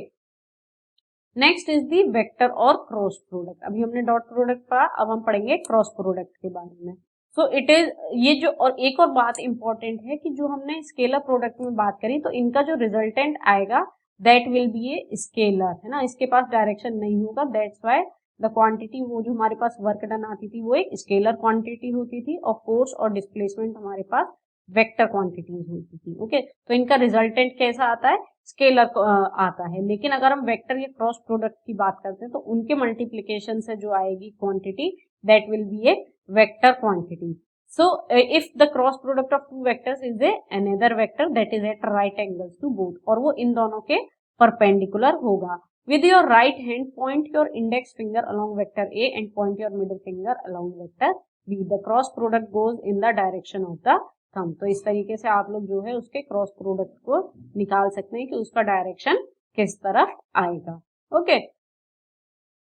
next is the vector और क्रॉस प्रोडक्ट। अभी हमने डॉट प्रोडक्ट पढ़ा, अब हम पढ़ेंगे क्रॉस प्रोडक्ट के बारे में। सो इट इज ये जो, और एक और बात इंपॉर्टेंट है कि जो हमने स्केलर प्रोडक्ट में बात करी तो इनका जो रिजल्टेंट आएगा that will be a scalar, है ना, इसके पास डायरेक्शन नहीं होगा, दैट्स व्हाई द क्वांटिटी वो जो हमारे पास वर्क डन आती थी वो एक स्केलर क्वांटिटी होती थी और फोर्स और डिस्प्लेसमेंट हमारे पास वेक्टर क्वांटिटीज होती थी। ओके, तो इनका रिजल्टेंट कैसा आता है, स्केलर आता है। लेकिन अगर हम वेक्टर या क्रॉस प्रोडक्ट की बात करते हैं तो उनके मल्टीप्लिकेशन से जो आएगी quantity that will be a vector quantity. So if the cross product of two vectors is a another vector that is at right angles to both, और वो इन दोनों के परपेंडिकुलर होगा। With your right hand, point your index finger along vector A and point your middle finger along vector B. The cross product goes in the direction of the thumb. तो इस तरीके से आप लोग जो है उसके क्रॉस प्रोडक्ट को निकाल सकते हैं कि उसका डायरेक्शन किस तरफ आएगा। Okay,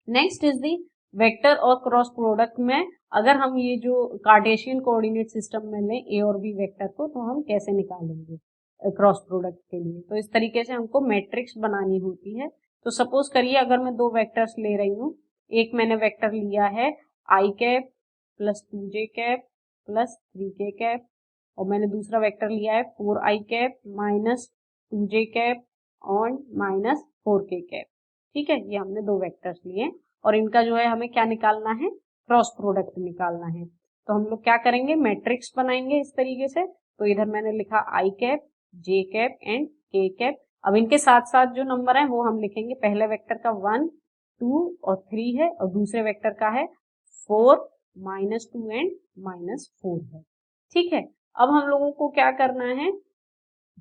next is the vector और क्रॉस प्रोडक्ट में अगर हम ये जो कार्टेशियन कोऑर्डिनेट सिस्टम में लें ए और बी वेक्टर को तो हम कैसे निकालेंगे क्रॉस प्रोडक्ट के लिए। तो इस तरीके से हमको मैट्रिक्स बनानी होती है। तो सपोज करिए अगर मैं दो वेक्टर्स ले रही हूँ, एक मैंने वेक्टर लिया है i cap plus 2j cap plus 3k cap, और मैंने दूसरा वेक्टर लिया है 4i cap minus 2j cap और माइनस 4k कैप। ठीक है, ये हमने दो वेक्टर्स लिए और इनका जो है हमें क्या निकालना है, क्रॉस प्रोडक्ट निकालना है। तो हम लोग क्या करेंगे, मैट्रिक्स बनाएंगे इस तरीके से। तो इधर मैंने लिखा आई कैप, जे कैप एंड के कैप। अब इनके साथ साथ जो नंबर है वो हम लिखेंगे, पहले वेक्टर का 1, 2 और 3 है और दूसरे वेक्टर का है 4, -2 एंड -4 है। ठीक है, अब हम लोगों को क्या करना है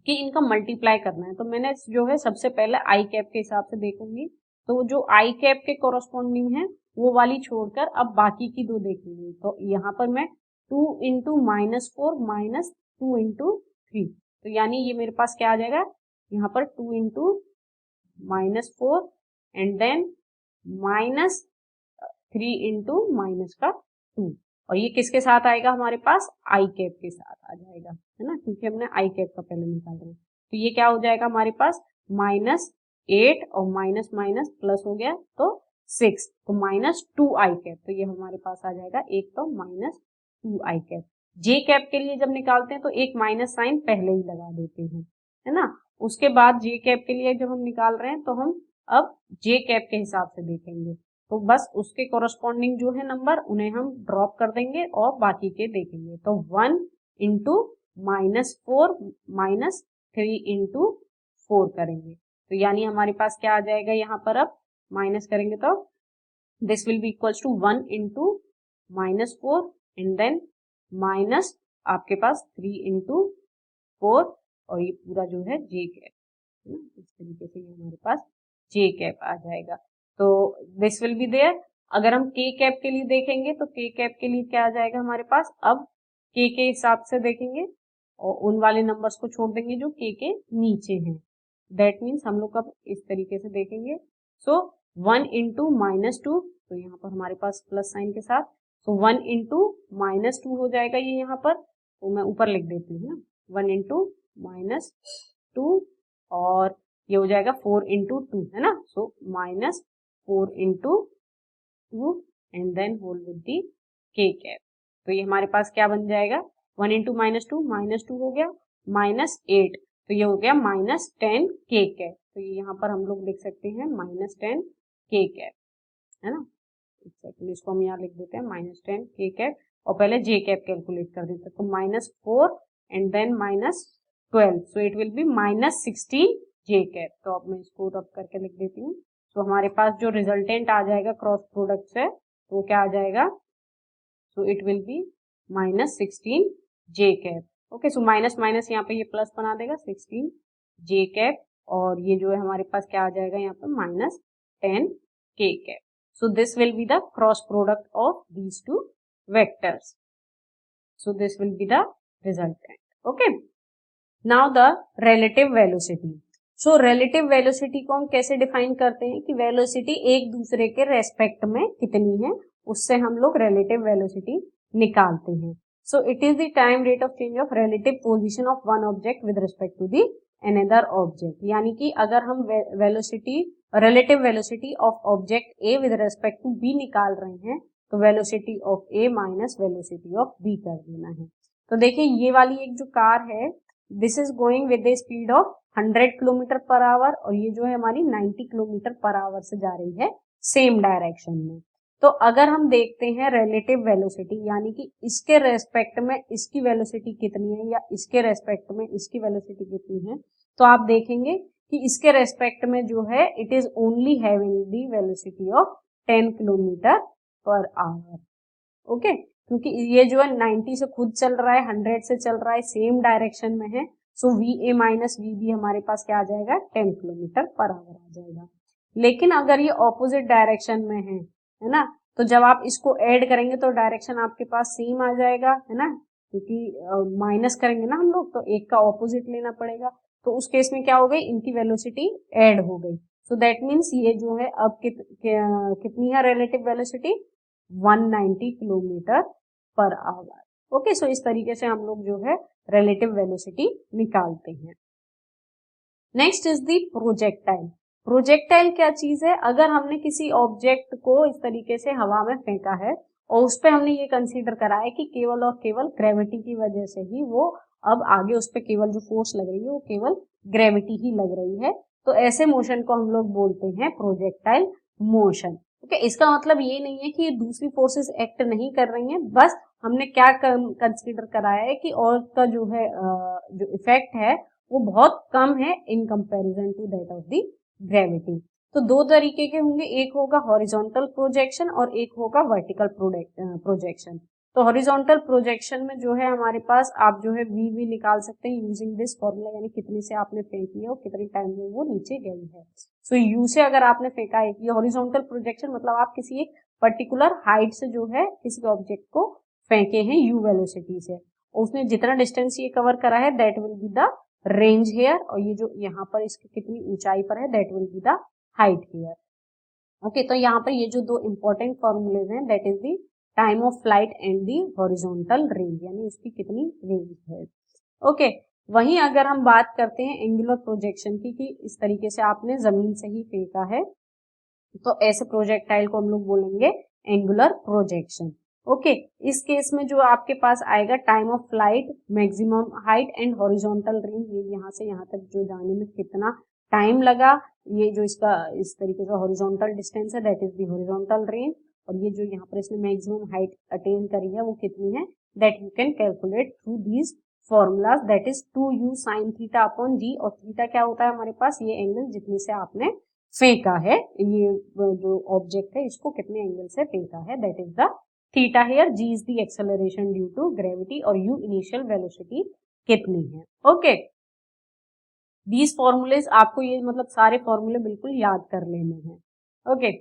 कि इनका मल्टीप्लाई करना है। तो मैंने जो है सबसे पहले आई कैप के हिसाब से देखूंगी, तो जो आई कैप के कोरोस्पोंडिंग है वो वाली छोड़कर अब बाकी की दो देखेंगे। तो यहाँ पर मैं 2 इंटू -4 -2 इंटू 3, तो यानी ये मेरे पास क्या आ जाएगा, यहाँ पर 2 इंटू -4 एंड देन -3 इंटू -2, और ये किसके साथ आएगा, हमारे पास आई कैप के साथ आ जाएगा, है ना, क्योंकि हमने आई कैप का पहले निकाल रहे हैं। तो ये क्या हो जाएगा हमारे पास -8 और माइनस माइनस प्लस हो गया तो 6, तो -2 आई कैप, तो ये हमारे पास आ जाएगा एक तो -2 आई कैप। जे कैप के लिए जब निकालते हैं तो एक माइनस साइन पहले ही लगा देते हैं, है ना। उसके बाद जे कैप के लिए जब हम निकाल रहे हैं तो हम अब जे कैप के हिसाब से देखेंगे, तो बस उसके कोरस्पॉन्डिंग जो है नंबर उन्हें हम ड्रॉप कर देंगे और बाकी के देखेंगे। तो 1 इंटू -4 -3 इंटू 4 करेंगे, तो यानी हमारे पास क्या आ जाएगा, यहाँ पर अब माइनस करेंगे तो this will be equals to 1 into -4 and then minus आपके पास 3 इंटू 4, और ये पूरा जो है जे कैप, है ना, इस तरीके से ये हमारे पास जे कैप आ जाएगा। तो दिस विल बी देयर। अगर हम के कैप के लिए देखेंगे तो के कैप के लिए क्या आ जाएगा हमारे पास, अब के हिसाब से देखेंगे और उन वाले नंबर्स को छोड़ देंगे जो के नीचे हैं। दैट मीन्स हम लोग अब इस तरीके से देखेंगे। सो 1 इंटू -2, तो यहाँ पर हमारे पास प्लस साइन के साथ, सो 1 इंटू -2 हो जाएगा ये यहाँ पर, तो मैं ऊपर लिख देती हूँ ना, 1 इंटू -2 और ये हो जाएगा 4 इंटू 2, है ना, so -4 into 2 and then whole with the k cap. तो ये हमारे पास क्या बन जाएगा, 1 इंटू -2 हो गया, -8, तो ये हो गया -10 के कैप। तो ये यहाँ पर हम लोग लिख सकते हैं -10 के कैप, है ना। एक सेकंड, इसको हम यहाँ लिख देते हैं -10 के कैप और पहले जे कैप कैलकुलेट कर देते हैं। तो -4 and then -12, so it will be -16 j cap. तो अब मैं इसको रब करके लिख देती हूँ। तो हमारे पास जो रिजल्टेंट आ जाएगा क्रॉस प्रोडक्ट से वो क्या आ जाएगा, सो it will be -16 j cap. Okay, so minus minus यहाँ पे ये प्लस बना देगा 16 जे कैप, और ये जो है हमारे पास क्या आ जाएगा यहाँ पर -10 के cap. So this will be the cross product of these two vectors. So this will be the resultant. Okay. Now the relative velocity. So relative velocity को हम कैसे डिफाइन करते हैं कि वेलोसिटी एक दूसरे के रेस्पेक्ट में कितनी है, उससे हम लोग relative velocity निकालते हैं। So it is the time rate of change of relative position of one object with respect to the another object. यानी कि अगर हम relative velocity of object A with respect to B निकाल रहे हैं तो velocity of A minus velocity of B कर देना है। तो देखिए ये वाली एक जो कार है, this is going with the speed of 100 kilometre per our और ये जो है हमारी 90 किलोमीटर पर आवर से जा रही है सेम डायरेक्शन में। तो अगर हम देखते हैं रिलेटिव वेलोसिटी यानी कि इसके रेस्पेक्ट में इसकी वेलोसिटी कितनी है या इसके रेस्पेक्ट में इसकी वेलोसिटी कितनी है, तो आप देखेंगे कि इसके रेस्पेक्ट में जो है it is only having the velocity of 10 kilometre per hour. Okay, क्योंकि ये जो है 90 से खुद चल रहा है, 100 से चल रहा है, सेम डायरेक्शन में है, सो VA माइनस VB हमारे पास क्या आ जाएगा, 10 किलोमीटर पर आवर आ जाएगा। लेकिन अगर ये ऑपोजिट डायरेक्शन में है ना, तो जब आप इसको ऐड करेंगे तो डायरेक्शन आपके पास सेम आ जाएगा, है ना, क्योंकि माइनस करेंगे ना हम लोग तो एक का ऑपोजिट लेना पड़ेगा। तो उस केस में क्या हो गई, इनकी वेलोसिटी ऐड हो गई। सो दैट मीन्स ये जो है अब कितनी है relative velocity, 190 kilometre per hour. Okay, so इस तरीके से हम लोग जो है रिलेटिव वेलोसिटी निकालते हैं। Next is the projectile. Projectile क्या चीज है, अगर हमने किसी ऑब्जेक्ट को इस तरीके से हवा में फेंका है और उस पर हमने ये कंसीडर करा है कि केवल और केवल ग्रेविटी की वजह से ही वो अब आगे उस पर केवल जो फोर्स लग रही है वो केवल ग्रेविटी ही लग रही है, तो ऐसे मोशन को हम लोग बोलते हैं प्रोजेक्टाइल मोशन। ओके, इसका मतलब ये नहीं है कि ये दूसरी फोर्सेस एक्ट नहीं कर रही हैं, बस हमने क्या कंसीडर कराया है कि और का जो है जो इफेक्ट है वो बहुत कम है in comparison to that of the gravity. तो दो तरीके के होंगे, एक होगा हॉरिजॉन्टल प्रोजेक्शन और एक होगा वर्टिकल प्रोजेक्शन। तो हॉरिजॉन्टल प्रोजेक्शन में जो है हमारे पास आप जो है वी निकाल सकते हैं यूजिंग दिस फॉर्मूला, यानी कितने से आपने फेंकी है और कितने टाइम में वो नीचे गई है। सो यू से अगर आपने फेंका है, ये हॉरिजॉन्टल प्रोजेक्शन मतलब आप किसी एक पर्टिकुलर हाइट से जो है किसी ऑब्जेक्ट को फेंके हैं यू वेलोसिटी से, उसने जितना डिस्टेंस ये कवर करा है that will be the range here, और ये जो यहाँ पर इसकी कितनी ऊंचाई पर है that will be the height here. Okay, तो यहाँ पर ये जो दो इंपॉर्टेंट फॉर्मूलेज हैं that is the time of flight and the horizontal range, यानी उसकी कितनी रेंज है। ओके, वहीं अगर हम बात करते हैं एंगुलर प्रोजेक्शन की, कि इस तरीके से आपने जमीन से ही फेंका है, तो ऐसे प्रोजेक्टाइल को हम लोग बोलेंगे एंगुलर प्रोजेक्शन। ओके, इस केस में जो आपके पास आएगा time of flight, maximum height and horizontal range, ये यहाँ से यहाँ तक जो जाने में कितना टाइम लगा, ये जो इसका इस तरीके से हॉरिजॉन्टल डिस्टेंस है that is the horizontal range, और ये जो यहाँ पर इसने मैक्सिमम हाइट अटेन करी है वो कितनी है, that you can calculate through these formulas, that is 2u sin theta upon g, और थीटा क्या होता है हमारे पास, ये एंगल जितने से आपने फेंका है, ये जो ऑब्जेक्ट है इसको कितने एंगल से फेंका है, that is the theta here, g is the acceleration due to gravity और u इनिशियल वेलोसिटी कितनी है। ओके, दीज फॉर्मूलेज आपको ये मतलब सारे फॉर्मूले बिल्कुल याद कर लेने हैं। Okay,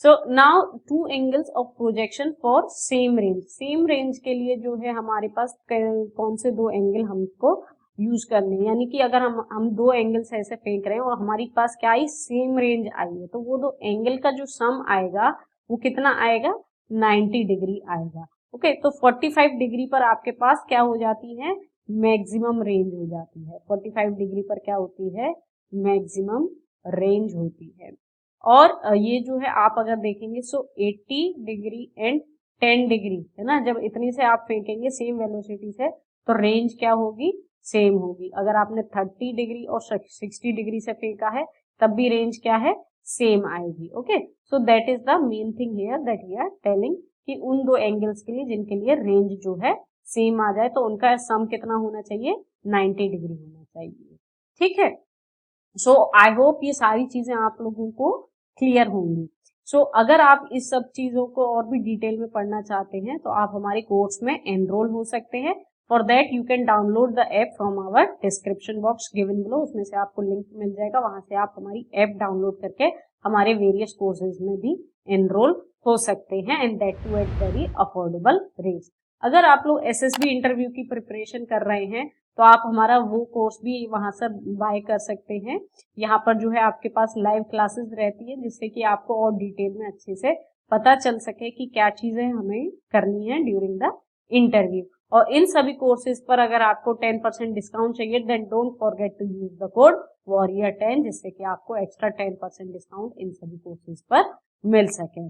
so now two angles of projection for same range. Same range के लिए जो है हमारे पास कौन से दो एंगल हमको यूज करने हैं, यानी कि अगर हम दो एंगल्स ऐसे फेंक रहे हैं और हमारे पास क्या आई, सेम रेंज आई है, तो वो दो एंगल का जो सम आएगा वो कितना आएगा, 90 डिग्री आएगा। ओके, तो 45 डिग्री पर आपके पास क्या हो जाती है, मैक्सिमम रेंज हो जाती है। 45 डिग्री पर क्या होती है, मैक्सिमम रेंज होती है। और ये जो है आप अगर देखेंगे सो 80 डिग्री एंड 10 डिग्री है ना, जब इतनी से आप फेंकेंगे सेम वेलोसिटी से तो रेंज क्या होगी, सेम होगी। अगर आपने 30 डिग्री और 60 डिग्री से फेंका है तब भी रेंज क्या है, सेम आएगी। Okay, so that is the main thing here that we are telling कि उन दो एंगल्स के लिए जिनके लिए रेंज जो है सेम आ जाए तो उनका सम कितना होना चाहिए, 90 डिग्री होना चाहिए। ठीक है, सो आई होप ये सारी चीजें आप लोगों को क्लियर होंगी। सो अगर आप इस सब चीजों को और भी डिटेल में पढ़ना चाहते हैं तो आप हमारे कोर्स में एनरोल हो सकते हैं। For that you can download the app from our description box given below, उसमें से आपको लिंक मिल जाएगा, वहां से आप हमारी ऐप डाउनलोड करके हमारे वेरियस कोर्सेज में भी एनरोल हो सकते हैं, and that too at very affordable rate. अगर आप लोग एसएसबी इंटरव्यू की प्रिपरेशन कर रहे हैं तो आप हमारा वो कोर्स भी वहां से बाय कर सकते हैं। यहाँ पर जो है आपके पास लाइव क्लासेस रहती है जिससे कि आपको और डिटेल में अच्छे से पता चल सके कि क्या चीजें हमें करनी है ड्यूरिंग द इंटरव्यू। और इन सभी कोर्सेज पर अगर आपको 10% डिस्काउंट चाहिए then don't forget to use the code warrior10, जिससे कि आपको एक्स्ट्रा 10% डिस्काउंट इन सभी कोर्सेज पर मिल सके।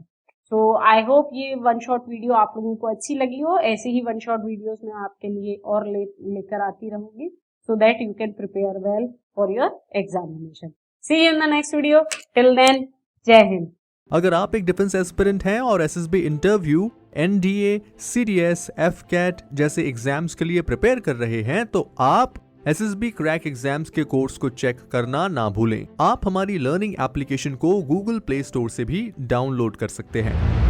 सो आई होप ये वन शॉट वीडियो आप लोगों को अच्छी लगी हो। ऐसी ही वन शॉट वीडियोस मैं आपके लिए और लेकर आती रहूंगी so that you can prepare well for your examination. See you in the next video. Till then, जय हिंद। अगर आप एक डिफेंस एस्पिरेंट हैं और SSB interview, NDA, CDS, AFCAT जैसे एग्जाम्स के लिए प्रिपेयर कर रहे हैं तो आप एसएसबी क्रैक एग्जाम्स के कोर्स को चेक करना ना भूलें। आप हमारी लर्निंग एप्लीकेशन को गूगल प्ले स्टोर से भी डाउनलोड कर सकते हैं।